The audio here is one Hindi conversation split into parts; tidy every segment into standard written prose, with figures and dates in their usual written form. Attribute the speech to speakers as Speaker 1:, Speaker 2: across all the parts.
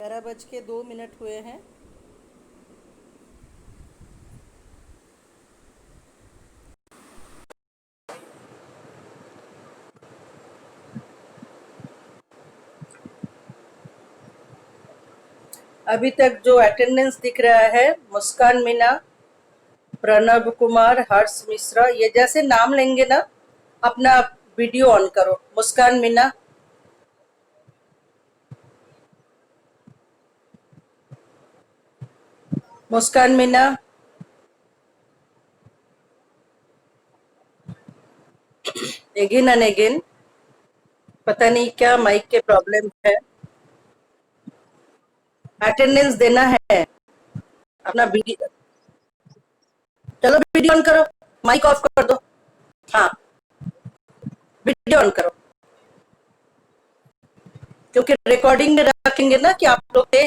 Speaker 1: 11:02 हुए हैं। अभी तक जो अटेंडेंस दिख रहा है, मुस्कान मीना, प्रणब कुमार, हर्ष मिश्रा, ये जैसे नाम लेंगे ना, अपना वीडियो ऑन करो। मुस्कान मीना, मुस्कान मीना, एगेन एंड एगेन। पता नहीं क्या माइक के प्रॉब्लम है। अटेंडेंस देना है, अपना वीडियो, चलो वीडियो ऑन करो, माइक ऑफ कर दो। हाँ, वीडियो ऑन करो, क्योंकि रिकॉर्डिंग में रखेंगे ना कि आप लोग थे।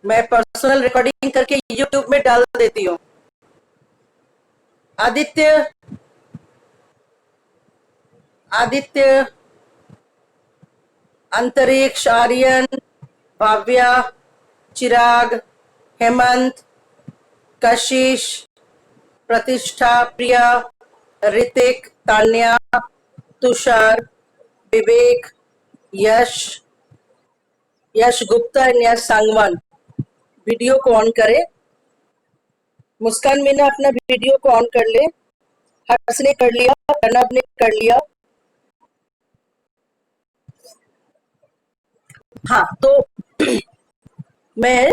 Speaker 1: मैं पर्सनल रिकॉर्डिंग करके यूट्यूब में डाल देती हूँ। आदित्य, आदित्य, अंतरिक्ष, आर्यन, भाव्या, चिराग, हेमंत, कशिश, प्रतिष्ठा, प्रिया, ऋतिक, तान्या, तुषार, विवेक, यश, यश गुप्ता एंड यश सांगवान वीडियो को ऑन करे। मुस्कान मीना अपना वीडियो को ऑन कर ले। हर्ष ने कर लिया, प्रणब ने कर लिया। हाँ, तो मैं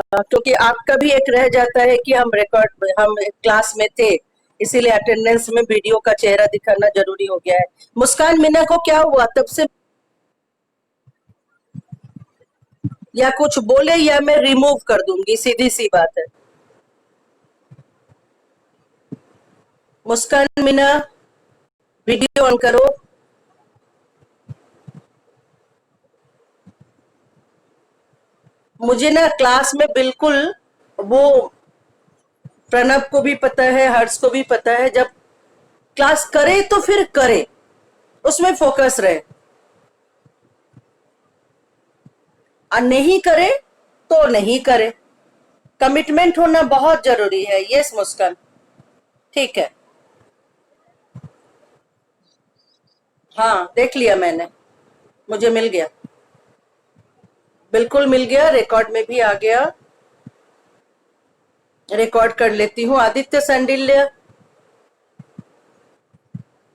Speaker 1: क्योंकि आपका भी एक रह जाता है कि हम क्लास में थे, इसीलिए अटेंडेंस में वीडियो का चेहरा दिखाना जरूरी हो गया है। मुस्कान मीना को क्या हुआ तब से? या कुछ बोले या मैं रिमूव कर दूंगी, सीधी सी बात है। मुस्कान मीना, वीडियो ऑन करो। मुझे ना क्लास में बिल्कुल, वो प्रणब को भी पता है, हर्ष को भी पता है, जब क्लास करे तो फिर करे, उसमें फोकस रहे, और नहीं करे तो नहीं करे। कमिटमेंट होना बहुत जरूरी है। यस मुस्कान, ठीक है। हाँ, देख लिया मैंने, मुझे मिल गया, बिल्कुल मिल गया, रिकॉर्ड में भी आ गया। रिकॉर्ड कर लेती हूँ। आदित्य संडिल्य,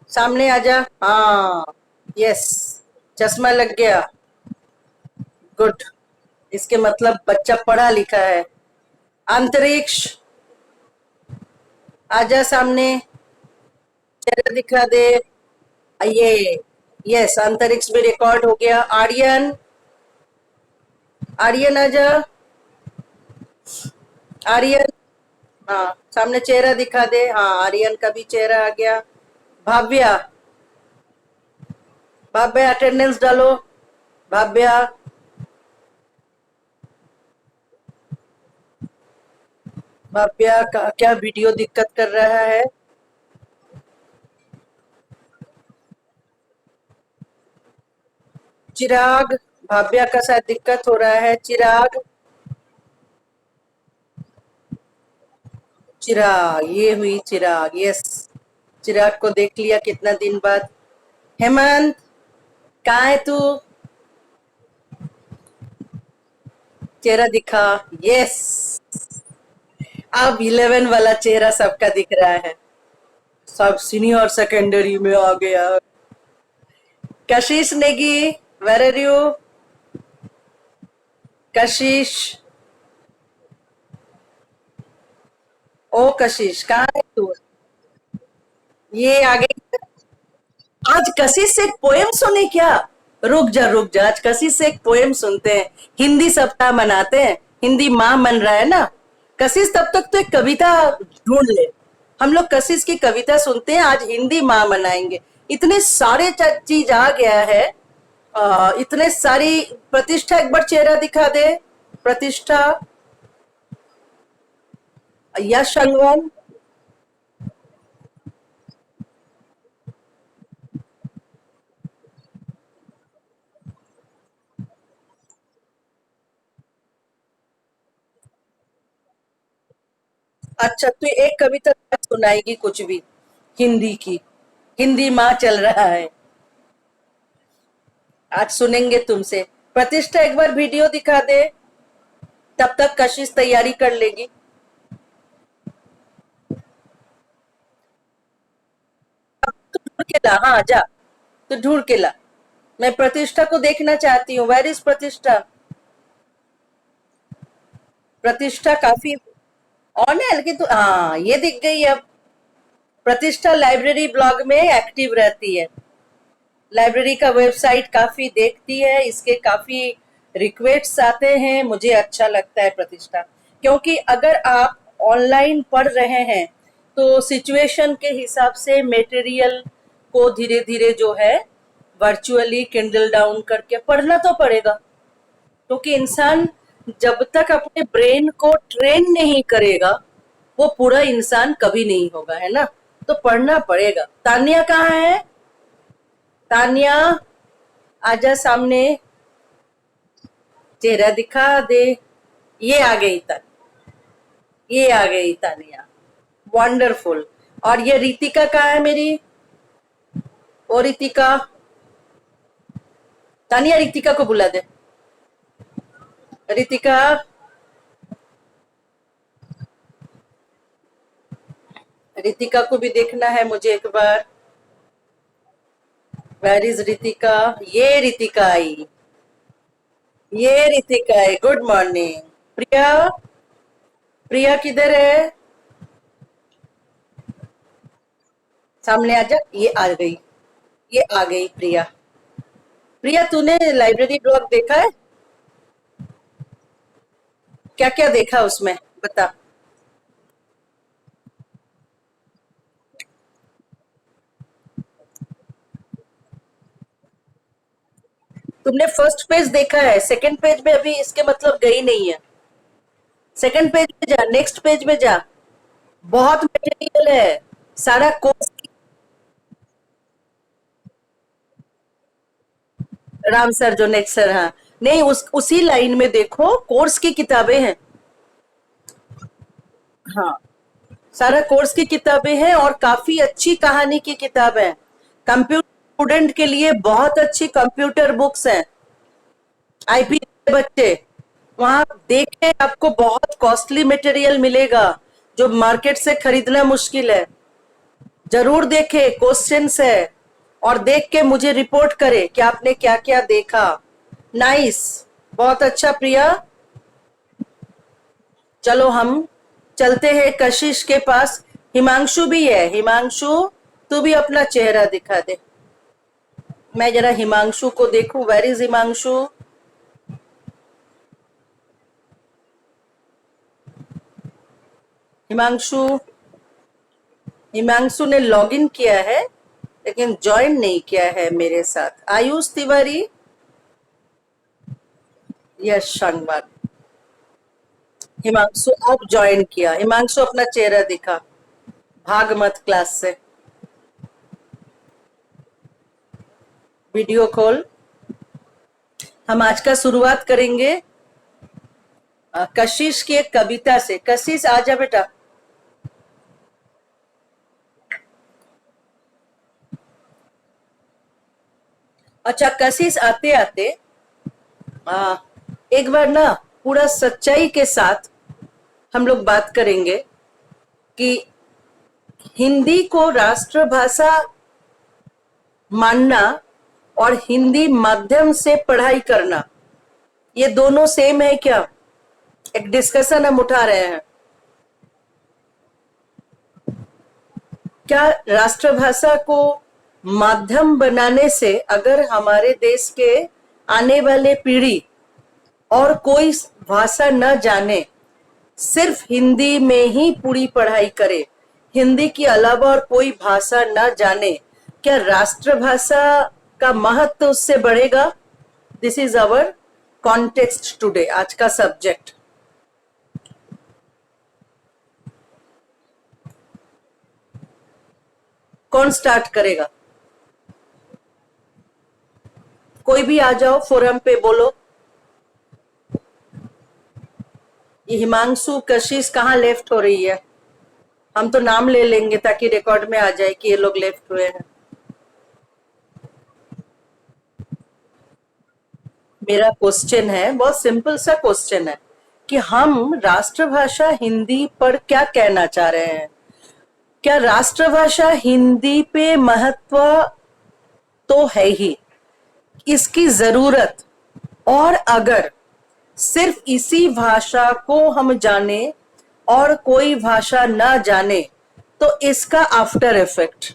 Speaker 1: सामने आजा। हाँ, यस, चश्मा लग गया, गुड। इसके मतलब बच्चा पढ़ा लिखा है। अंतरिक्ष, आजा सामने, चेहरा दिखा दे। ये, यस, अंतरिक्ष भी रिकॉर्ड हो गया। आर्यन, आर्यन आजा, आर्यन, हाँ सामने चेहरा दिखा दे। हाँ, आर्यन का भी चेहरा आ गया। भाव्या, भाव्या अटेंडेंस डालो। भाव्या, भाव्या का क्या वीडियो दिक्कत कर रहा है? चिराग, भाव्या का शायद दिक्कत हो रहा है। चिराग, चिराग, ये हुई चिराग, यस, चिराग को देख लिया कितना दिन बाद। हेमंत, कहाँ है तू? चेहरा दिखा, यस। अब 11 वाला चेहरा सबका दिख रहा है, सब सीनियर सेकेंडरी में आ गया। कशिश नेगी, वेर आर यू? कशिश, ओ कशिश, कहाँ है तू? ये आगे। आज कशिश से एक पोएम सुने क्या? रुक जा रुक जा, आज कशिश से एक पोएम सुनते हैं। हिंदी सप्ताह मनाते हैं, हिंदी माह मन रहा है ना। कशिश तब तक तो एक कविता ढूंढ ले। हम लोग कशिश की कविता सुनते हैं, आज हिंदी माह मनाएंगे। इतने सारे चीज आ गया है। इतने सारी। प्रतिष्ठा, एक बार चेहरा दिखा दे। प्रतिष्ठा, यश अंगवन, अच्छा, तो एक कविता सुनाएगी कुछ भी, हिंदी की? हिंदी माँ चल रहा है, आज सुनेंगे तुमसे। प्रतिष्ठा एक बार वीडियो दिखा दे, तब तक कशिश तैयारी कर लेगी। ढूंढ के ला, हाँ जा, तो ढूंढ के ला। मैं प्रतिष्ठा को देखना चाहती हूँ। वेर इज प्रतिष्ठा? प्रतिष्ठा काफी ऑन है, लेकिन तो हाँ, ये दिख गई अब। प्रतिष्ठा लाइब्रेरी ब्लॉग में एक्टिव रहती है, लाइब्रेरी का वेबसाइट काफी देखती है, इसके काफी रिक्वेस्ट आते हैं, मुझे अच्छा लगता है प्रतिष्ठा। क्योंकि अगर आप ऑनलाइन पढ़ रहे हैं तो सिचुएशन के हिसाब से मटेरियल को धीरे धीरे जो है वर्चुअली किंडल डाउन करके पढ़ना तो पड़ेगा। क्योंकि इंसान जब तक अपने ब्रेन को ट्रेन नहीं करेगा वो पूरा इंसान कभी नहीं होगा, है ना? तो पढ़ना पड़ेगा। तानिया कहाँ है? तानिया, आजा सामने, चेहरा दिखा दे। ये आ गई ये आ गई तानिया, वंडरफुल। और ये रितिका कहाँ है मेरी? ओ रितिका, तानिया रितिका को बुला दे। रितिका, रितिका को भी देखना है मुझे एक बार। Where is Ritika? ये रितिका आई, ये रितिका आई। Good morning. प्रिया, प्रिया किधर है? सामने आजा। ये आ गई, ये आ गई प्रिया। प्रिया, तूने लाइब्रेरी ब्लॉग देखा है? क्या क्या देखा उसमें, बता। तुमने फर्स्ट पेज देखा है, सेकंड पेज में अभी इसके मतलब गई नहीं है। सेकंड पेज में जा, नेक्स्ट पेज में जा। बहुत मटेरियल है, सारा कोर्स। राम सर जो नेक्स्ट सर, हाँ। नहीं, उसी लाइन में देखो, कोर्स की किताबें हैं। हाँ, सारा कोर्स की किताबें हैं और काफी अच्छी कहानी की किताब है। कंप्यूटर स्टूडेंट के लिए बहुत अच्छी कंप्यूटर बुक्स हैं, आईपी बच्चे। वहां देखें, आपको बहुत कॉस्टली मटेरियल मिलेगा जो मार्केट से खरीदना मुश्किल है। जरूर देखे, क्वेश्चंस है। और देख के मुझे रिपोर्ट करे कि आपने क्या क्या देखा। नाइस, बहुत अच्छा प्रिया। चलो हम चलते हैं कशिश के पास। हिमांशु भी है, हिमांशु तू भी अपना चेहरा दिखा दे। मैं जरा हिमांशु को देखूं, वेर इज हिमांशु? हिमांशु, हिमांशु ने लॉगिन किया है लेकिन ज्वाइन नहीं किया है मेरे साथ। आयुष तिवारी, यश संगवान। हिमांशु अब ज्वाइन किया। हिमांशु अपना चेहरा दिखा, भाग मत क्लास से। Video call. हम आज का शुरुआत करेंगे कशिश की एक कविता से। कशिश आजा बेटा। अच्छा, कशिश आते आते आ, एक बार ना पूरा सच्चाई के साथ हम लोग बात करेंगे कि हिंदी को राष्ट्रभाषा मानना और हिंदी माध्यम से पढ़ाई करना, ये दोनों सेम है क्या? एक डिस्कशन हम उठा रहे हैं। क्या राष्ट्रभाषा को माध्यम बनाने से अगर हमारे देश के आने वाले पीढ़ी और कोई भाषा न जाने, सिर्फ हिंदी में ही पूरी पढ़ाई करे, हिंदी के अलावा और कोई भाषा न जाने, क्या राष्ट्रभाषा का महत्व उससे बढ़ेगा? This is our context today, आज का सब्जेक्ट। कौन स्टार्ट करेगा? कोई भी आ जाओ, फोरम पे बोलो। ये हिमांशु, कशिश कहाँ लेफ्ट हो रही है? हम तो नाम ले लेंगे ताकि रिकॉर्ड में आ जाए कि ये लोग लेफ्ट हुए हैं। मेरा क्वेश्चन है, बहुत सिंपल सा क्वेश्चन है कि हम राष्ट्रभाषा हिंदी पर क्या कहना चाह रहे हैं। क्या राष्ट्रभाषा हिंदी पे महत्व तो है ही, इसकी जरूरत, और अगर सिर्फ इसी भाषा को हम जाने और कोई भाषा ना जाने तो इसका आफ्टर इफेक्ट,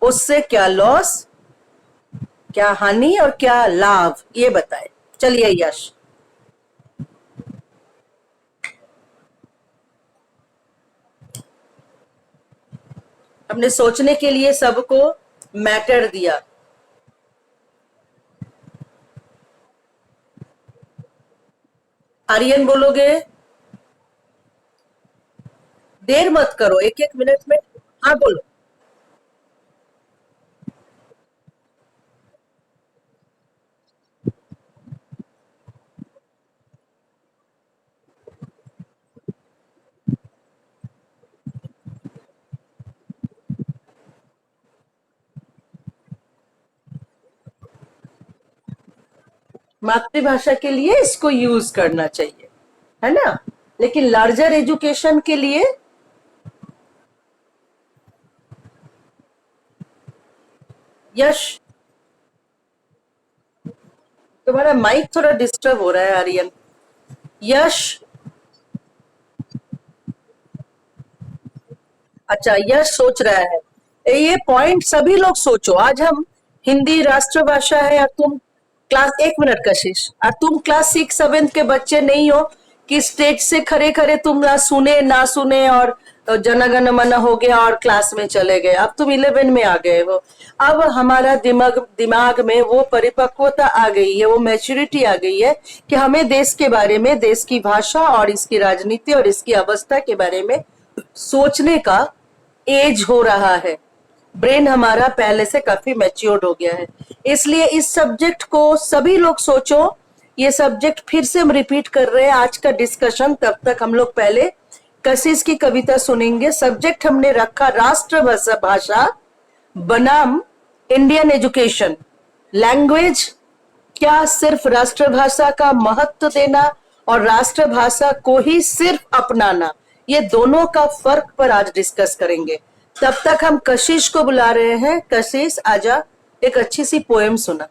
Speaker 1: उससे क्या लॉस, क्या हानि और क्या लाभ, ये बताए। चलिए यश। हमने सोचने के लिए सबको मैटर दिया। आर्यन बोलोगे? देर मत करो, एक एक मिनट में। हाँ बोलो। मातृभाषा के लिए इसको यूज करना चाहिए, है ना? लेकिन लार्जर एजुकेशन के लिए। यश, तुम्हारा माइक थोड़ा डिस्टर्ब हो रहा है आर्यन। यश। अच्छा, यश सोच रहा है। ये पॉइंट सभी लोग सोचो। आज हम हिंदी राष्ट्रभाषा है और तुम क्लास, एक मिनट कशिश, और तुम क्लास 6 7 के बच्चे नहीं हो कि स्टेज से खड़े खड़े तुम ना सुने ना सुने और जनगण मन हो गया और क्लास में चले गए। अब तुम 11 में आ गए हो। अब हमारा दिमाग दिमाग में वो परिपक्वता आ गई है, वो मैच्योरिटी आ गई है कि हमें देश के बारे में, देश की भाषा और इसकी राजनीति और इसकी अवस्था के बारे में सोचने का एज हो रहा है। ब्रेन हमारा पहले से काफी मैच्योर्ड हो गया है। इसलिए इस सब्जेक्ट को सभी लोग सोचो। ये सब्जेक्ट फिर से हम रिपीट कर रहे हैं आज का डिस्कशन। तब तक हम लोग पहले कशिश की कविता सुनेंगे। सब्जेक्ट हमने रखा राष्ट्रभाषा भाषा बनाम इंडियन एजुकेशन। लैंग्वेज, क्या सिर्फ राष्ट्रभाषा का महत्व देना और राष्ट्रभाषा को ही सिर्फ अपनाना, ये दोनों का फर्क पर आज डिस्कस करेंगे। तब तक हम कशिश को बुला रहे हैं। कशिश आजा, एक अच्छी सी पोएम सुना।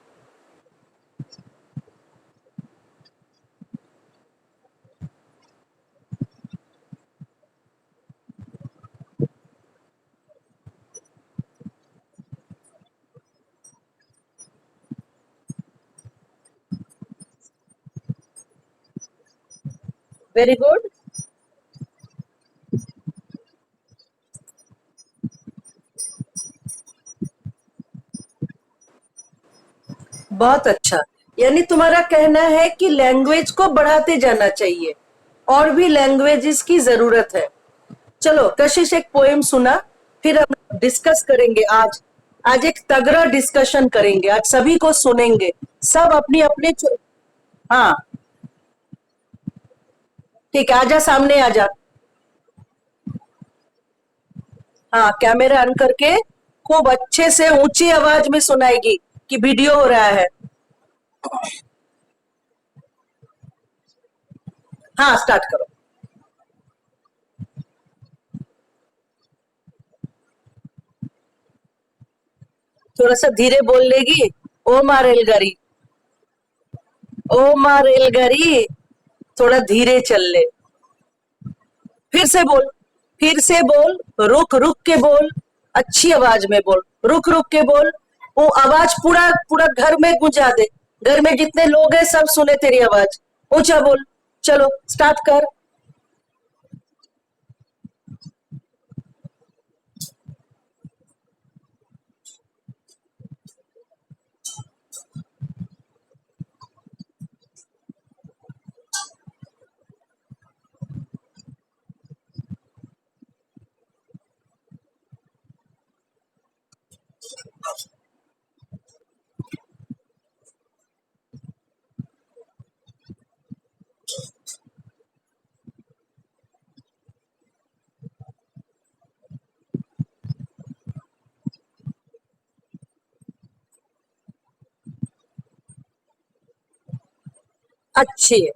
Speaker 1: Very good. बहुत अच्छा। यानी तुम्हारा कहना है कि लैंग्वेज को बढ़ाते जाना चाहिए, और भी लैंग्वेजेस की जरूरत है। चलो कशिश, एक पोएम सुना, फिर हम डिस्कस करेंगे आज। आज एक तगड़ा डिस्कशन करेंगे, आज सभी को सुनेंगे। सब अपनी अपनी हाँ, ठीक है, आजा सामने आजा। हाँ, कैमरा ऑन करके खूब अच्छे से ऊंची आवाज में सुनाएगी कि वीडियो हो रहा है। हाँ, स्टार्ट करो। थोड़ा सा धीरे बोल लेगी। ओ माँ रेलगाड़ी, ओ माँ रेलगाड़ी, थोड़ा धीरे चल ले। फिर से बोल, फिर से बोल, रुक रुक के बोल, अच्छी आवाज में बोल, रुक रुक के बोल। वो आवाज पूरा पूरा घर में गूंजा दे। घर में जितने लोग हैं सब सुने तेरी आवाज। ऊंचा बोल। चलो स्टार्ट कर। अच्छी है,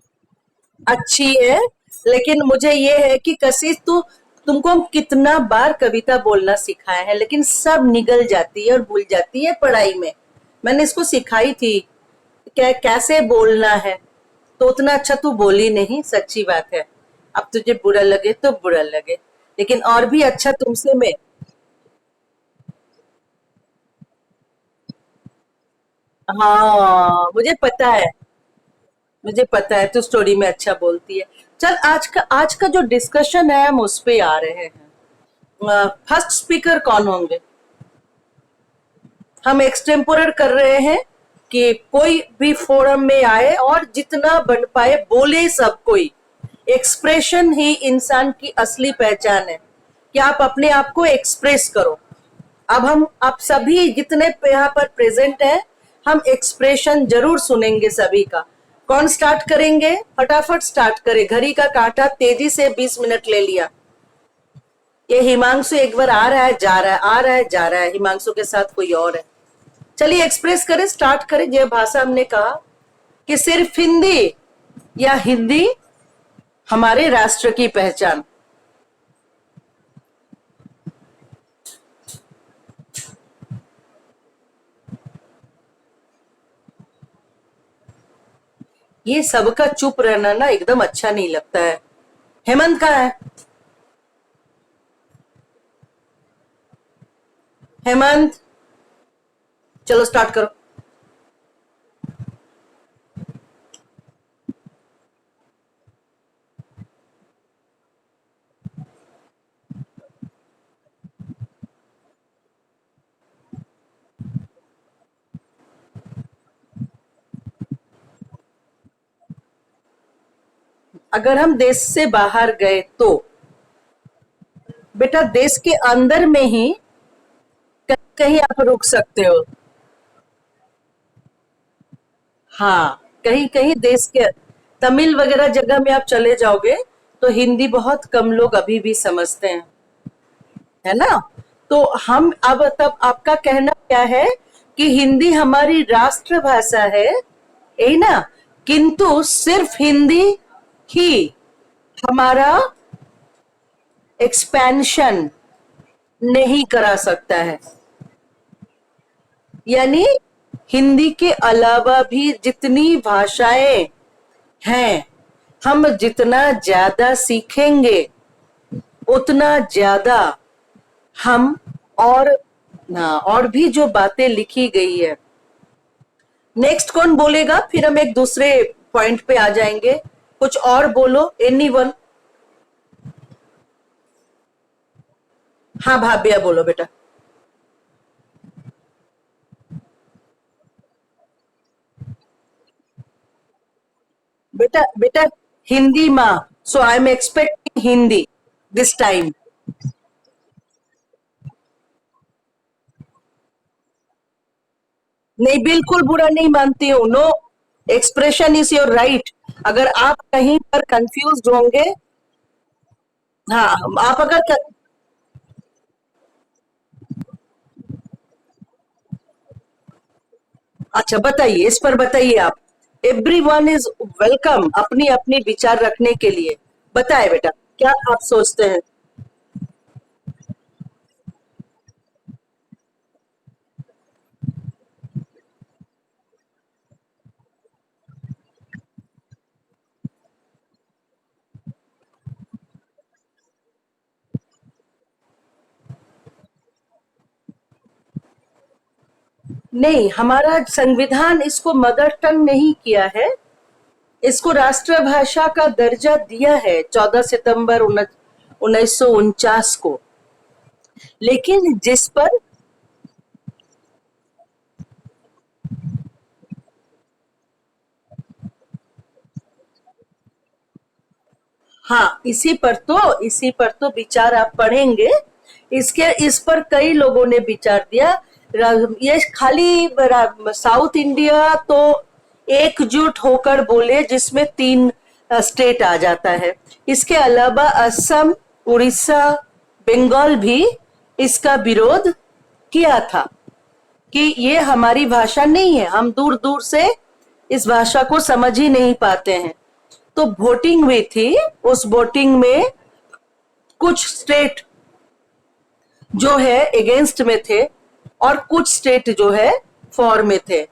Speaker 1: अच्छी है। लेकिन मुझे ये है कि कशिश तू, तुमको हम कितना बार कविता बोलना सिखाए हैं, लेकिन सब निगल जाती है और भूल जाती है पढ़ाई में। मैंने इसको सिखाई थी कैसे बोलना है, तो उतना अच्छा तू बोली नहीं, सच्ची बात है। अब तुझे बुरा लगे तो बुरा लगे, लेकिन और भी अच्छा तुमसे मैं। हाँ मुझे पता है तू स्टोरी में अच्छा बोलती है। चल, आज का जो डिस्कशन है हम उस पे आ रहे हैं। फर्स्ट स्पीकर कौन होंगे? हम एक्सटेम्पोरर कर रहे हैं कि कोई भी फोरम में आए और जितना बन पाए बोले सब कोई। एक्सप्रेशन ही इंसान की असली पहचान है, कि आप अपने आप को एक्सप्रेस करो। अब हम आप सभी जितने यहाँ पर प्रेजेंट हैं, हम एक्सप्रेशन जरूर सुनेंगे सभी का। कौन स्टार्ट करेंगे? फटाफट स्टार्ट करे, घड़ी का कांटा तेजी से 20 मिनट ले लिया। ये हिमांशु एक बार आ रहा है जा रहा है, आ रहा है जा रहा है, हिमांशु के साथ कोई और है। चलिए एक्सप्रेस करें, स्टार्ट करें। जो भाषा हमने कहा कि सिर्फ हिंदी या हिंदी हमारे राष्ट्र की पहचान। ये सबका चुप रहना ना एकदम अच्छा नहीं लगता है। हेमंत कहाँ है? हेमंत, चलो स्टार्ट करो। अगर हम देश से बाहर गए तो बेटा देश के अंदर में ही कहीं कहीं आप रुक सकते हो। हाँ, कहीं कहीं देश के तमिल वगैरह जगह में आप चले जाओगे तो हिंदी बहुत कम लोग अभी भी समझते हैं, है ना? तो हम अब तब आपका कहना क्या है कि हिंदी हमारी राष्ट्रभाषा है, यही ना? किंतु सिर्फ हिंदी ही हमारा एक्सपेंशन नहीं करा सकता है। यानी हिंदी के अलावा भी जितनी भाषाएं हैं, हम जितना ज्यादा सीखेंगे उतना ज्यादा हम और और भी जो बातें लिखी गई है। नेक्स्ट कौन बोलेगा? फिर हम एक दूसरे पॉइंट पे आ जाएंगे। कुछ और बोलो, एनीवन। हाँ भाभ्या बोलो बेटा। बेटा बेटा हिंदी माँ, so I am expecting Hindi this time. नहीं, बिल्कुल बुरा नहीं मानती हूँ, no. Expression is your right. अगर आप कहीं पर कंफ्यूज होंगे, हाँ, आप अगर अच्छा बताइए, इस पर बताइए आप। एवरी वन इज वेलकम अपनी अपनी विचार रखने के लिए। बताए बेटा, क्या आप सोचते हैं? नहीं, हमारा संविधान इसको मदर टंग नहीं किया है। इसको राष्ट्रभाषा का दर्जा दिया है 14 सितंबर 1949 को। लेकिन जिस पर, हाँ, इसी पर तो विचार आप पढ़ेंगे। इस पर कई लोगों ने विचार दिया। ये खाली साउथ इंडिया तो एकजुट होकर बोले जिसमें 3 स्टेट आ जाता है। इसके अलावा असम, उड़ीसा, बंगाल भी इसका विरोध किया था कि ये हमारी भाषा नहीं है, हम दूर दूर से इस भाषा को समझ ही नहीं पाते हैं। तो वोटिंग हुई थी, उस वोटिंग में कुछ स्टेट जो है अगेंस्ट में थे और कुछ स्टेट जो है फॉर में थे।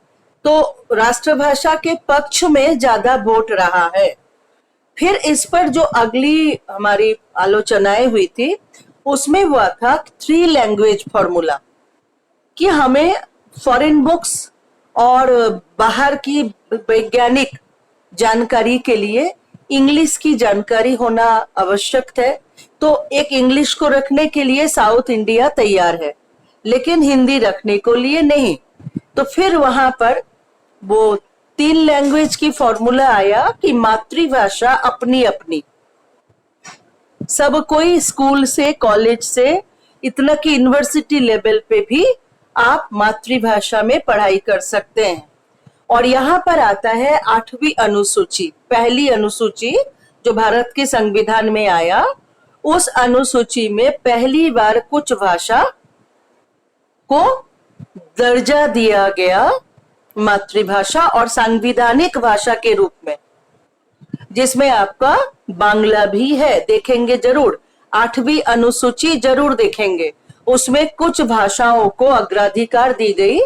Speaker 1: तो राष्ट्रभाषा के पक्ष में ज्यादा वोट रहा है। फिर इस पर जो अगली हमारी आलोचनाएं हुई थी उसमें हुआ था 3 लैंग्वेज फॉर्मूला, कि हमें फॉरेन बुक्स और बाहर की वैज्ञानिक जानकारी के लिए इंग्लिश की जानकारी होना आवश्यक है। तो एक इंग्लिश को रखने के लिए साउथ इंडिया तैयार है, लेकिन हिंदी रखने को लिए नहीं। तो फिर वहां पर वो 3 लैंग्वेज की फॉर्मूला आया कि मातृभाषा अपनी अपनी, सब कोई स्कूल से कॉलेज से इतना कि यूनिवर्सिटी लेवल पे भी आप मातृभाषा में पढ़ाई कर सकते हैं। और यहाँ पर आता है 8वीं अनुसूची, पहली अनुसूची जो भारत के संविधान में आया, उस अनुसूची में पहली बार कुछ भाषा को दर्जा दिया गया मातृभाषा और संवैधानिक भाषा के रूप में, जिसमें आपका बांग्ला भी है। देखेंगे जरूर, 8वीं अनुसूची जरूर देखेंगे, उसमें कुछ भाषाओं को अग्राधिकार दी गई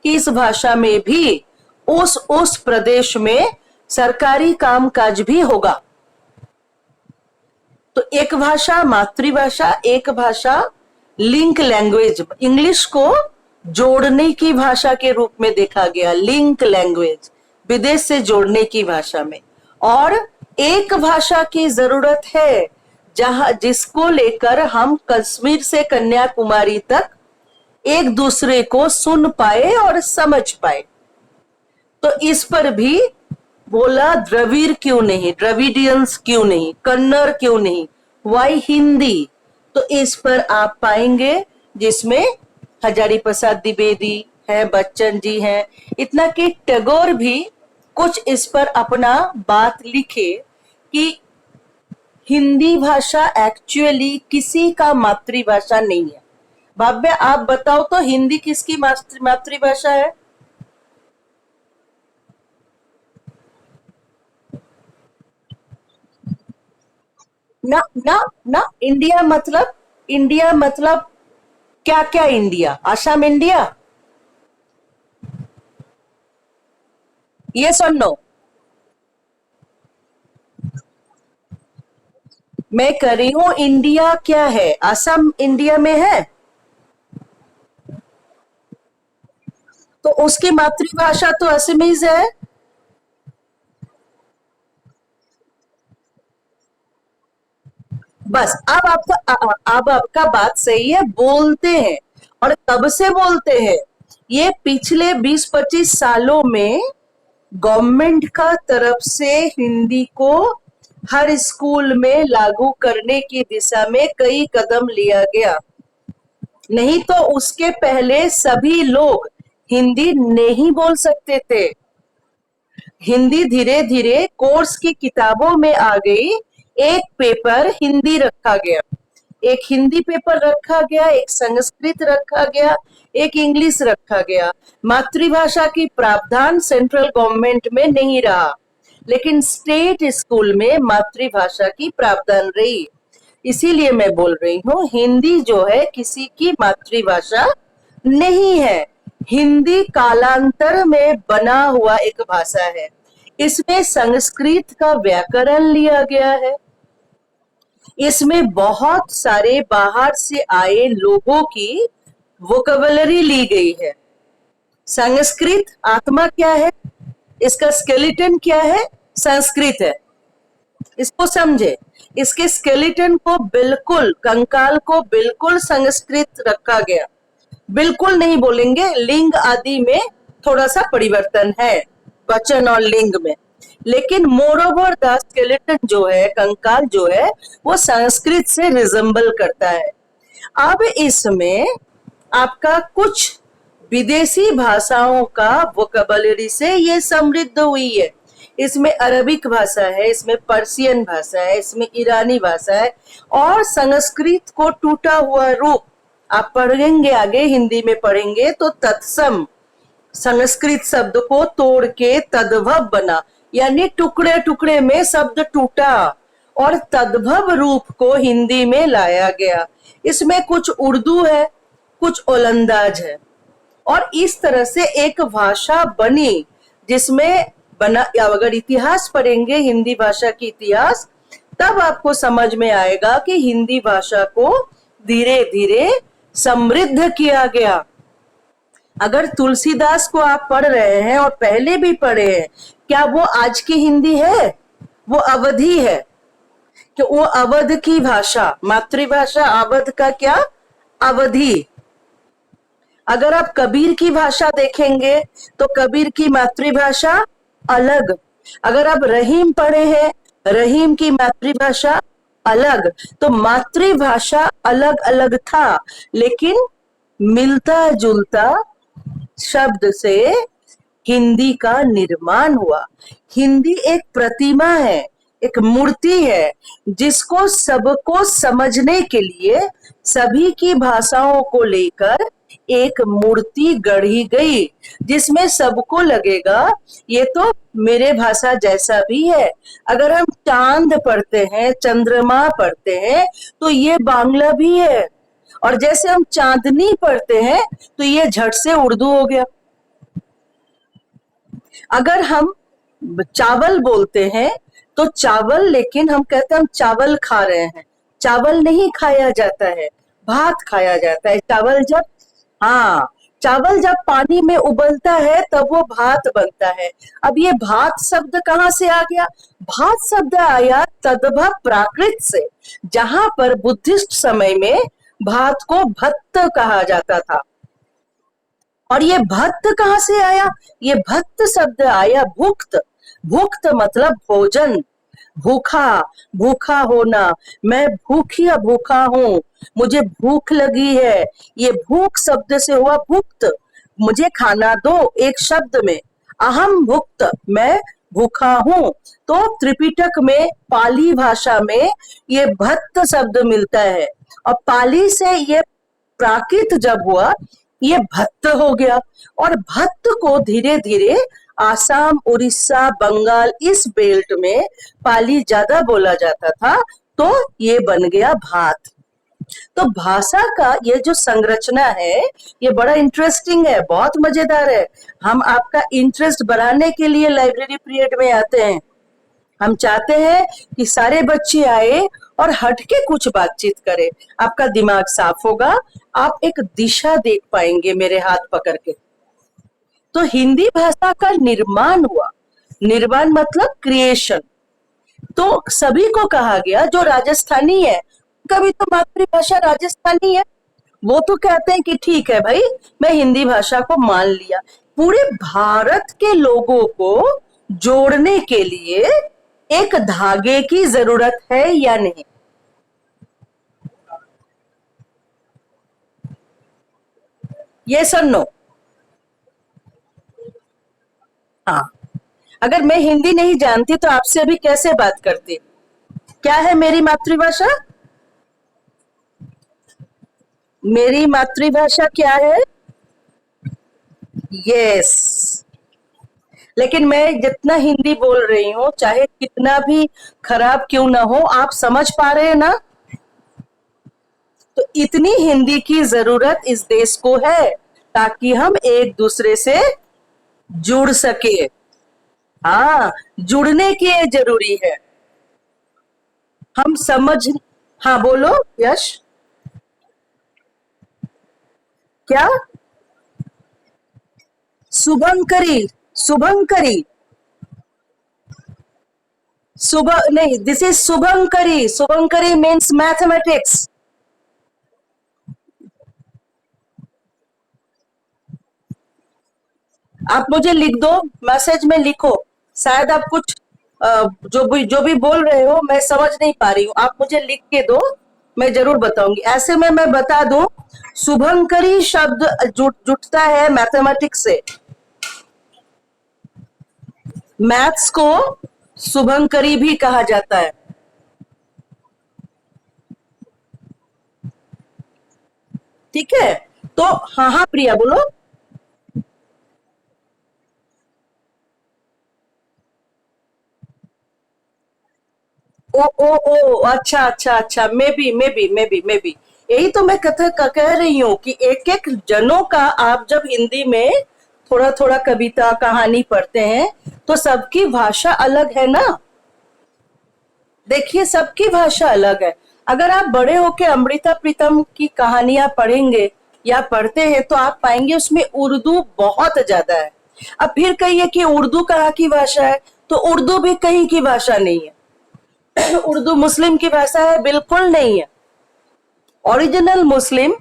Speaker 1: कि इस भाषा में भी उस प्रदेश में सरकारी कामकाज भी होगा। तो एक भाषा मातृभाषा, एक भाषा लिंक लैंग्वेज, इंग्लिश को जोड़ने की भाषा के रूप में देखा गया, लिंक लैंग्वेज, विदेश से जोड़ने की भाषा में। और एक भाषा की जरूरत है जहां जिसको लेकर हम कश्मीर से कन्याकुमारी तक एक दूसरे को सुन पाए और समझ पाए। तो इस पर भी बोला द्रविड़ क्यों नहीं, द्रविडियंस क्यों नहीं, कन्नड़ क्यों नहीं, वाई हिंदी। तो इस पर आप पाएंगे जिसमें हजारी प्रसाद द्विवेदी है, बच्चन जी हैं, इतना कि टैगोर भी कुछ इस पर अपना बात लिखे कि हिंदी भाषा एक्चुअली किसी का मातृभाषा नहीं है। भाव्य आप बताओ तो हिंदी किसकी मातृभाषा है? ना ना ना, इंडिया मतलब क्या क्या इंडिया? असम इंडिया? ये सुन लो, मैं कह रही हूं इंडिया क्या है, असम इंडिया में है तो उसकी मातृभाषा तो असमीज है। बस अब आपका बात सही है, बोलते हैं और कब से बोलते हैं, ये पिछले 20-25 सालों में गवर्नमेंट का तरफ से हिंदी को हर स्कूल में लागू करने की दिशा में कई कदम लिया गया। नहीं तो उसके पहले सभी लोग हिंदी नहीं बोल सकते थे। हिंदी धीरे धीरे कोर्स की किताबों में आ गई। एक पेपर हिंदी रखा गया, एक हिंदी पेपर रखा गया, एक संस्कृत रखा गया, एक इंग्लिश रखा गया। मातृभाषा की प्रावधान सेंट्रल गवर्नमेंट में नहीं रहा, लेकिन स्टेट स्कूल में मातृभाषा की प्रावधान रही। इसीलिए मैं बोल रही हूँ हिंदी जो है किसी की मातृभाषा नहीं है। हिंदी कालांतर में बना हुआ एक भाषा है। इसमें संस्कृत का व्याकरण लिया गया है, इसमें बहुत सारे बाहर से आए लोगों की वोकेबलरी ली गई है। संस्कृत आत्मा क्या है, इसका स्केलेटन क्या है, संस्कृत है। इसको समझे, इसके स्केलेटन को बिल्कुल, कंकाल को बिल्कुल संस्कृत रखा गया। बिल्कुल नहीं बोलेंगे, लिंग आदि में थोड़ा सा परिवर्तन है, वचन और लिंग में, लेकिन मोर ओवर द स्केलेटन जो है, कंकाल जो है, वो संस्कृत से रिजेंबल करता है। अब इसमें आपका कुछ विदेशी भाषाओं का वोकेबलरी से ये समृद्ध हुई है। इसमें अरबिक भाषा है, इसमें पर्शियन भाषा है, इसमें ईरानी भाषा है, और संस्कृत को टूटा हुआ रूप आप पढ़ेंगे, आगे हिंदी में पढ़ेंगे तो तत्सम संस्कृत शब्द को तोड़ के तद्भव बना, यानी टुकड़े टुकड़े में शब्द टूटा और तद्भव रूप को हिंदी में लाया गया। इसमें कुछ उर्दू है, कुछ ओलंदाज है, और इस तरह से एक भाषा बनी जिसमें बना। अगर इतिहास पढ़ेंगे, हिंदी भाषा की इतिहास, तब आपको समझ में आएगा कि हिंदी भाषा को धीरे धीरे समृद्ध किया गया। अगर तुलसीदास को आप पढ़ रहे हैं और पहले भी पढ़े हैं, क्या वो आज की हिंदी है? वो अवधी है, कि वो अवध की भाषा, मातृभाषा अवध का क्या, अवधी। अगर आप कबीर की भाषा देखेंगे तो कबीर की मातृभाषा अलग। अगर आप रहीम पढ़े हैं, रहीम की मातृभाषा अलग। तो मातृभाषा अलग अलग था, लेकिन मिलता जुलता शब्द से हिंदी का निर्माण हुआ। हिंदी एक प्रतिमा है, एक मूर्ति है, जिसको सबको समझने के लिए सभी की भाषाओं को लेकर एक मूर्ति गढ़ी गई, जिसमें सबको लगेगा ये तो मेरे भाषा जैसा भी है। अगर हम चांद पढ़ते हैं, चंद्रमा पढ़ते हैं, तो ये बांग्ला भी है, और जैसे हम चांदनी पढ़ते हैं तो ये झट से उर्दू हो गया। अगर हम चावल बोलते हैं तो चावल, लेकिन हम कहते हैं हम चावल खा रहे हैं। चावल नहीं खाया जाता है, भात खाया जाता है। चावल जब, हाँ, चावल जब पानी में उबलता है तब वो भात बनता है। अब ये भात शब्द कहाँ से आ गया? भात शब्द आया तद्भव प्राकृत से, जहां पर बुद्धिस्ट समय में भात को भत्त कहा जाता था। और ये भत्त कहाँ से आया? ये भत्त शब्द आया भुक्त। भुक्त मतलब भोजन, भूखा, भूखा होना। मैं भूखिया भूखा हूँ, मुझे भूख लगी है। ये भूख शब्द से हुआ भुक्त, मुझे खाना दो। एक शब्द में अहम भुक्त, मैं भूखा हूँ। तो त्रिपिटक में, पाली भाषा में ये भत्त शब्द मिलता है, और पाली से ये प्राकृत जब हुआ, ये भत्त हो गया। और भत्त को धीरे धीरे आसाम, उड़ीसा, बंगाल, इस बेल्ट में पाली ज्यादा बोला जाता था, तो ये बन गया भात। तो भाषा का ये जो संरचना है, ये बड़ा इंटरेस्टिंग है, बहुत मजेदार है। हम आपका इंटरेस्ट बढ़ाने के लिए लाइब्रेरी पीरियड में आते हैं। हम चाहते हैं कि सारे बच्चे आए और हटके कुछ बातचीत करें। आपका दिमाग साफ होगा, आप एक दिशा देख पाएंगे मेरे हाथ पकड़ के। तो हिंदी भाषा का निर्माण हुआ, निर्माण मतलब क्रिएशन। तो सभी को कहा गया जो राजस्थानी है, कभी तो मातृभाषा राजस्थानी है, वो तो कहते हैं कि ठीक है भाई, मैं हिंदी भाषा को मान लिया। पूरे भारत के लोगों को जोड़ने के लिए एक धागे की जरूरत है या नहीं? ये सुन नो। हाँ, अगर मैं हिंदी नहीं जानती तो आपसे अभी कैसे बात करती? क्या है मेरी मातृभाषा? मेरी मातृभाषा क्या है? यस। लेकिन मैं जितना हिंदी बोल रही हूँ, चाहे कितना भी खराब क्यों ना हो, आप समझ पा रहे हैं ना? तो इतनी हिंदी की जरूरत इस देश को है, ताकि हम एक दूसरे से जुड़ सके। हाँ, जुड़ने के लिए जरूरी है। हम समझ, हाँ बोलो यश। क्या? शुभंकरी, शुभंकरी, सुबह नहीं, this is Shubhankari. Shubhankari means mathematics. आप मुझे लिख दो, मैसेज में लिखो। शायद आप कुछ जो भी बोल रहे हो मैं समझ नहीं पा रही हूँ, आप मुझे लिख के दो, मैं जरूर बताऊंगी। ऐसे में मैं बता दूं, शुभंकरी शब्द जुटता है मैथमेटिक्स से। मैथ्स को शुभंकरी भी कहा जाता है। ठीक है, तो हाँ हाँ प्रिया बोलो। ओ ओ ओ, अच्छा अच्छा अच्छा, मे बी यही तो मैं कह रही हूँ कि एक एक जनों का आप जब हिंदी में थोड़ा थोड़ा कविता कहानी पढ़ते हैं तो सबकी भाषा अलग है ना। देखिए सबकी भाषा अलग है। अगर आप बड़े होके अमृता प्रीतम की कहानियां पढ़ेंगे या पढ़ते हैं तो आप पाएंगे उसमें उर्दू बहुत ज्यादा है। अब फिर कहिए कि उर्दू कहाँ की भाषा है, तो उर्दू भी कहीं की भाषा नहीं है। उर्दू मुस्लिम की भाषा है, बिल्कुल नहीं है। ओरिजिनल मुस्लिम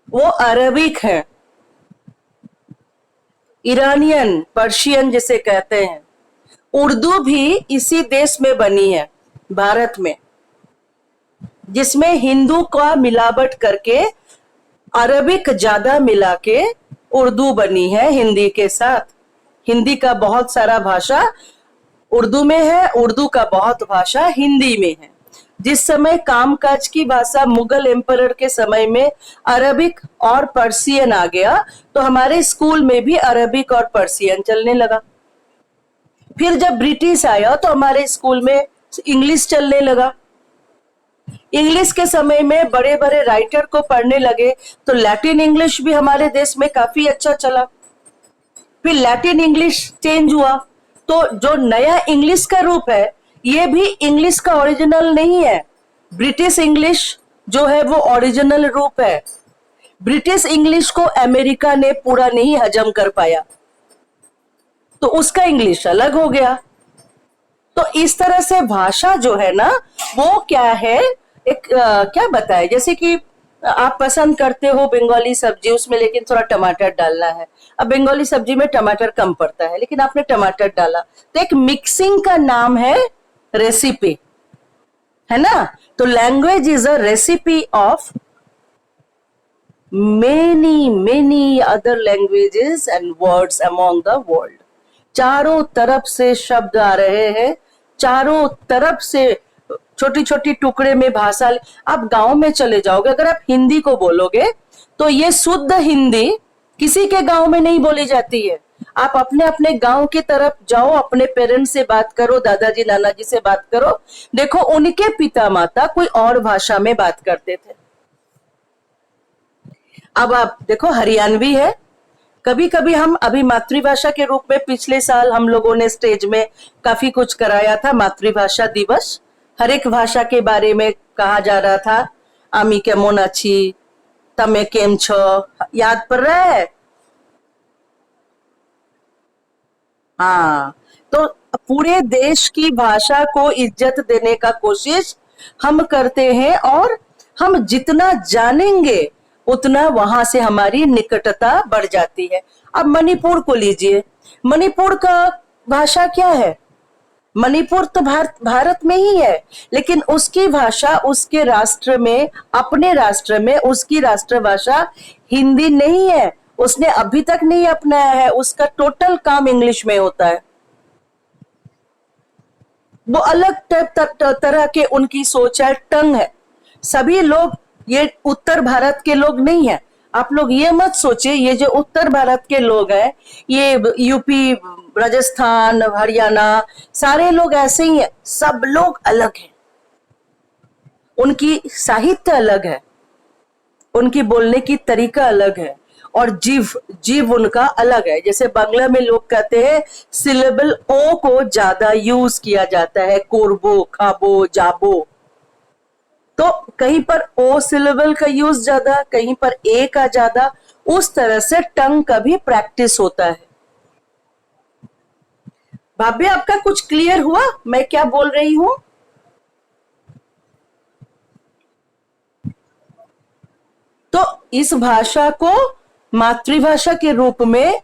Speaker 1: वो अरबिक है, ईरानियन पर्शियन जिसे कहते हैं। उर्दू भी इसी देश में बनी है, भारत में, जिसमें हिंदू का मिलावट करके अरबिक ज्यादा मिला के उर्दू बनी है हिंदी के साथ। हिंदी का बहुत सारा भाषा उर्दू में है, उर्दू का बहुत भाषा हिंदी में है। जिस समय कामकाज की भाषा मुगल एम्परर के समय में अरबिक और पर्शियन आ गया तो हमारे स्कूल में भी अरबिक और पर्शियन चलने लगा। फिर जब ब्रिटिश आया तो हमारे स्कूल में इंग्लिश चलने लगा। इंग्लिश के समय में बड़े बड़े राइटर को पढ़ने लगे तो लैटिन इंग्लिश भी हमारे देश में काफी अच्छा चला। फिर लैटिन इंग्लिश चेंज हुआ तो जो नया इंग्लिश का रूप है ये भी इंग्लिश का ओरिजिनल नहीं है। ब्रिटिश इंग्लिश जो है वो ओरिजिनल रूप है। ब्रिटिश इंग्लिश को अमेरिका ने पूरा नहीं हजम कर पाया तो उसका इंग्लिश अलग हो गया। तो इस तरह से भाषा जो है ना वो क्या है, एक क्या बताए, जैसे कि आप पसंद करते हो बंगाली सब्जी, उसमें लेकिन थोड़ा टमाटर डालना है। अब बंगाली सब्जी में टमाटर कम पड़ता है लेकिन आपने टमाटर डाला तो एक मिक्सिंग का नाम है रेसिपी, है ना। तो language is a recipe of many many other languages and words among the world. चारों तरफ से शब्द आ रहे हैं, चारों तरफ से छोटी छोटी टुकड़े में भाषा। आप गांव में चले जाओगे, अगर आप हिंदी को बोलोगे तो ये शुद्ध हिंदी किसी के गांव में नहीं बोली जाती है। आप अपने अपने गांव की तरफ जाओ, अपने पेरेंट्स से बात करो, दादाजी नाना जी से बात करो, देखो उनके पिता माता कोई और भाषा में बात करते थे। अब आप देखो हरियाणवी है। कभी कभी हम अभी मातृभाषा के रूप में पिछले साल हम लोगों ने स्टेज में काफी कुछ कराया था, मातृभाषा दिवस। हर एक भाषा के बारे में कहा जा रहा था। आमी केमन अच्छी, तमे केम छो, याद पड़ रहा है? हाँ। तो पूरे देश की भाषा को इज्जत देने का कोशिश हम करते हैं और हम जितना जानेंगे उतना वहां से हमारी निकटता बढ़ जाती है। अब मणिपुर को लीजिए, मणिपुर का भाषा क्या है? मणिपुर तो भारत में ही है लेकिन उसकी भाषा उसके राष्ट्र में, अपने राष्ट्र में उसकी राष्ट्रभाषा हिंदी नहीं है। उसने अभी तक नहीं अपनाया है, उसका टोटल काम इंग्लिश में होता है। वो अलग तरह के उनकी सोच है, टंग है। सभी लोग ये उत्तर भारत के लोग नहीं है। आप लोग ये मत सोचिए ये जो उत्तर भारत के लोग हैं ये यूपी, राजस्थान, हरियाणा, सारे लोग ऐसे ही हैं। सब लोग अलग हैं, उनकी साहित्य अलग है, उनकी बोलने की तरीका अलग है और जीव जीव उनका अलग है। जैसे बांग्ला में लोग कहते हैं सिलेबल ओ को ज्यादा यूज किया जाता है, कोरबो, खाबो, जाबो। तो कहीं पर ओ सिलेबल का यूज ज्यादा, कहीं पर ए का ज्यादा। उस तरह से टंग का भी प्रैक्टिस होता है। भाभी आपका कुछ क्लियर हुआ मैं क्या बोल रही हूँ? तो इस भाषा को मातृभाषा के रूप में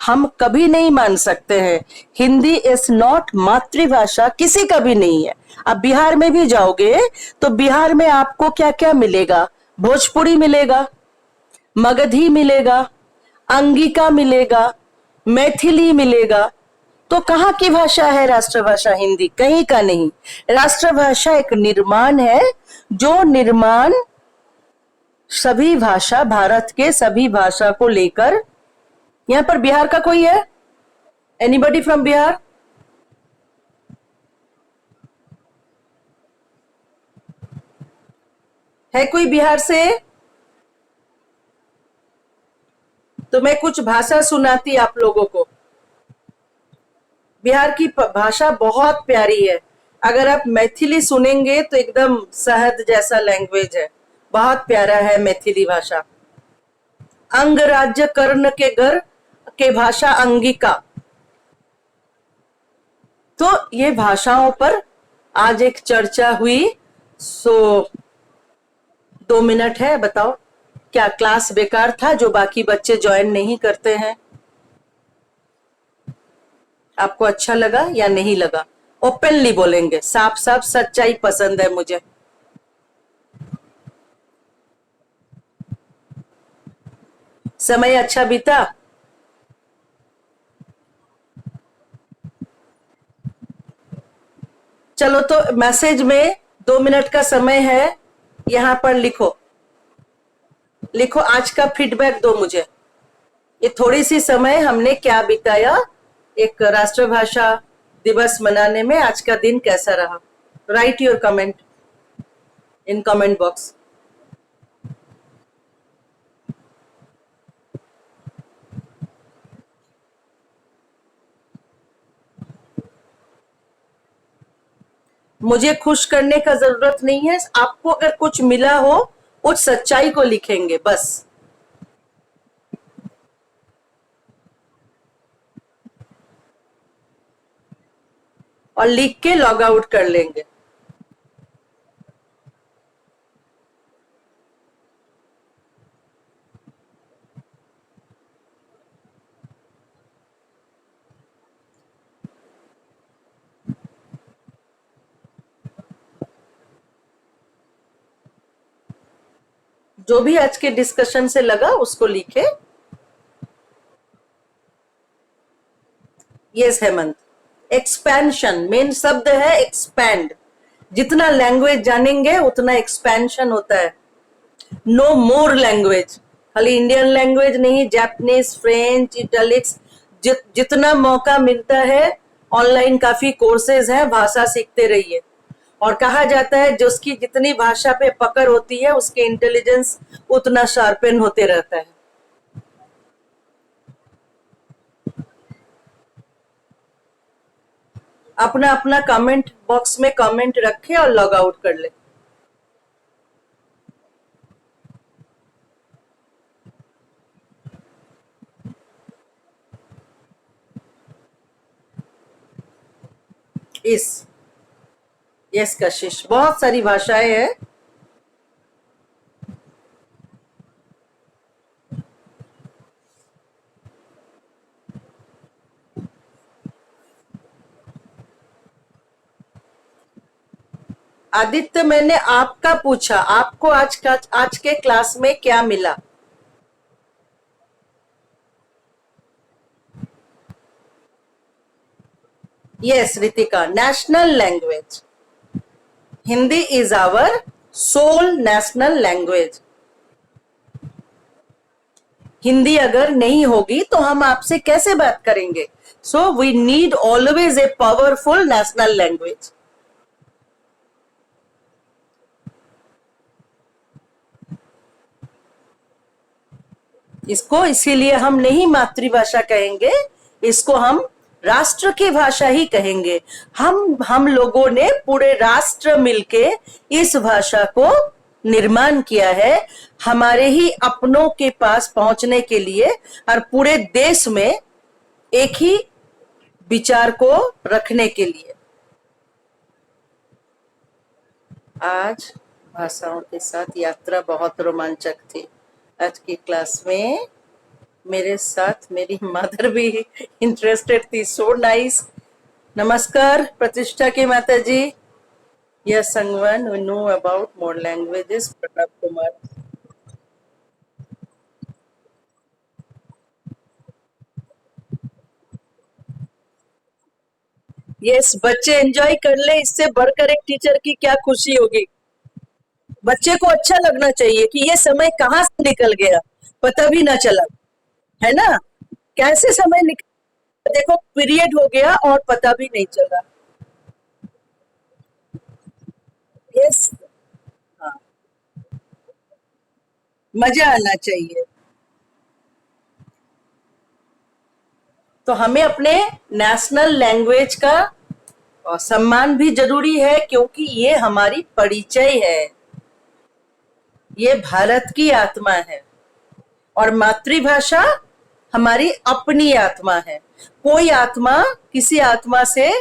Speaker 1: हम कभी नहीं मान सकते हैं। हिंदी इज नॉट मातृभाषा, किसी का भी नहीं है। अब बिहार में भी जाओगे तो बिहार में आपको क्या क्या मिलेगा? भोजपुरी मिलेगा, मगधी मिलेगा, अंगिका मिलेगा, मैथिली मिलेगा। तो कहाँ की भाषा है राष्ट्रभाषा हिंदी? कहीं का नहीं। राष्ट्रभाषा एक निर्माण है, जो निर्माण सभी भाषा, भारत के सभी भाषा को लेकर। यहाँ पर बिहार का कोई है? Anybody from Bihar? है कोई बिहार से? तो मैं कुछ भाषा सुनाती आप लोगों को। बिहार की भाषा बहुत प्यारी है। अगर आप मैथिली सुनेंगे तो एकदम शहद जैसा लैंग्वेज है। बहुत प्यारा है मैथिली भाषा। अंग राज्य कर्ण के घर के भाषा अंगिका। तो ये भाषाओं पर आज एक चर्चा हुई। सो 2 मिनट है, बताओ क्या क्लास बेकार था जो बाकी बच्चे ज्वाइन नहीं करते हैं? आपको अच्छा लगा या नहीं लगा? ओपनली बोलेंगे, साफ साफ सच्चाई पसंद है मुझे। समय अच्छा बीता? चलो तो मैसेज में 2 मिनट का समय है, यहां पर लिखो। लिखो आज का फीडबैक दो मुझे। ये थोड़ी सी समय हमने क्या बिताया एक राष्ट्रभाषा दिवस मनाने में, आज का दिन कैसा रहा? Right your comment in comment box. मुझे खुश करने का जरूरत नहीं है, आपको अगर कुछ मिला हो उस सच्चाई को लिखेंगे बस। और लिख के लॉग आउट कर लेंगे। जो भी आज के डिस्कशन से लगा उसको लिखे। यस हेमंत। एक्सपेंशन मेन शब्द है, एक्सपैंड। जितना लैंग्वेज जानेंगे उतना एक्सपेंशन होता है। नो मोर लैंग्वेज, खाली इंडियन लैंग्वेज नहीं, जापानीज, फ्रेंच, इटालिक्स, जितना मौका मिलता है। ऑनलाइन काफी कोर्सेज हैं, भाषा सीखते रहिए। और कहा जाता है जिसकी जितनी भाषा पे पकड़ होती है उसके इंटेलिजेंस उतना शार्पन होते रहता है। अपना अपना कमेंट बॉक्स में कमेंट रखे और लॉग आउट कर ले। इस यस कशिश, बहुत सारी भाषाएं हैं। आदित्य, मैंने आपका पूछा, आपको आज के क्लास में क्या मिला? Yes Ritika, national language Hindi is our soul national language. Hindi अगर नहीं होगी तो हम आपसे कैसे बात करेंगे? So we need always a powerful national language. इसको इसीलिए हम नहीं मातृभाषा कहेंगे, इसको हम राष्ट्र की भाषा ही कहेंगे। हम लोगों ने पूरे राष्ट्र मिलके इस भाषा को निर्माण किया है, हमारे ही अपनों के पास पहुंचने के लिए और पूरे देश में एक ही विचार को रखने के लिए। आज भाषाओं के साथ यात्रा बहुत रोमांचक थी। आज की क्लास में मेरे साथ मेरी मदर भी इंटरेस्टेड थी। So nice. नमस्कार प्रतिष्ठा की माता जी। Yes Sangwan who know about more languages, Pratap Kumar. Yes, बच्चे एंजॉय कर ले, इससे बढ़कर एक टीचर की क्या खुशी होगी। बच्चे को अच्छा लगना चाहिए कि ये समय कहाँ से निकल गया, पता भी ना चला, है ना? कैसे समय निकल, देखो पीरियड हो गया और पता भी नहीं चला। यस। हाँ, मजा आना चाहिए। तो हमें अपने नेशनल लैंग्वेज का सम्मान भी जरूरी है, क्योंकि ये हमारी परिचय है, ये भारत की आत्मा है। और मातृभाषा हमारी अपनी आत्मा है। कोई आत्मा किसी आत्मा से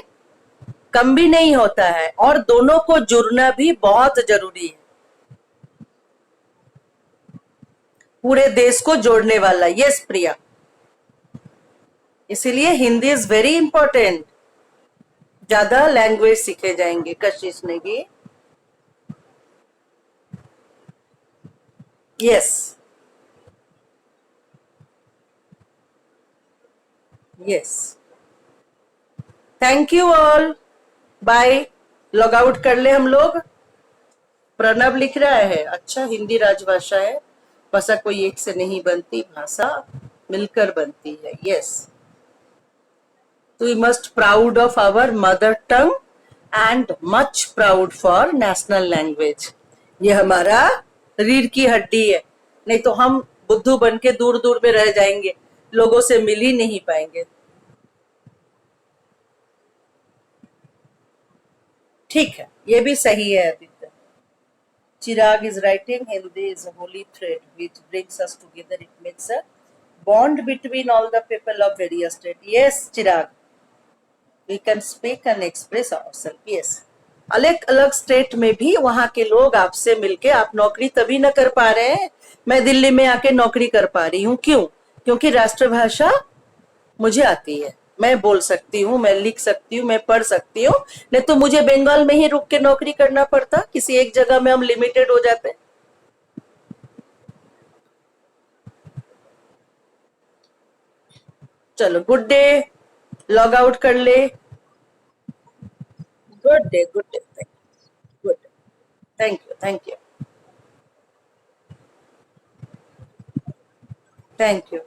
Speaker 1: कम भी नहीं होता है, और दोनों को जुड़ना भी बहुत जरूरी है। पूरे देश को जोड़ने वाला। यस प्रिया, इसीलिए हिंदी इज वेरी इंपॉर्टेंट। ज्यादा लैंग्वेज सीखे जाएंगे कशिश ने भी। Yes, yes, thank you all, bye. Log out कर ले हम लोग। प्रणव लिख रहा है, अच्छा हिंदी राजभाषा है, भाषा कोई एक से नहीं बनती, भाषा मिलकर बनती है। यस, तो we must proud of our mother tongue and much proud for national language. ये हमारा रीढ़ की हड्डी है, नहीं तो हम बुद्धू बन के दूर दूर में रह जाएंगे, लोगों से मिल ही नहीं पाएंगे। ठीक है, ये भी सही है आदित्य। चिराग is writing, Hindi is a holy thread which brings us together. It makes a bond between all the people of various state. Yes, Chirag, we can speak and express ourselves. Yes. अलग अलग स्टेट में भी वहां के लोग आपसे मिलके, आप नौकरी तभी न कर पा रहे हैं, मैं दिल्ली में आके नौकरी कर पा रही हूँ। क्यों? क्योंकि राष्ट्रभाषा मुझे आती है, मैं बोल सकती हूँ, मैं लिख सकती हूँ, मैं पढ़ सकती हूँ। नहीं तो मुझे बंगाल में ही रुक के नौकरी करना पड़ता, किसी एक जगह में हम लिमिटेड हो जाते। चलो, गुड डे, लॉग आउट कर ले। Good day, good day, good, thank you, thank you, thank you.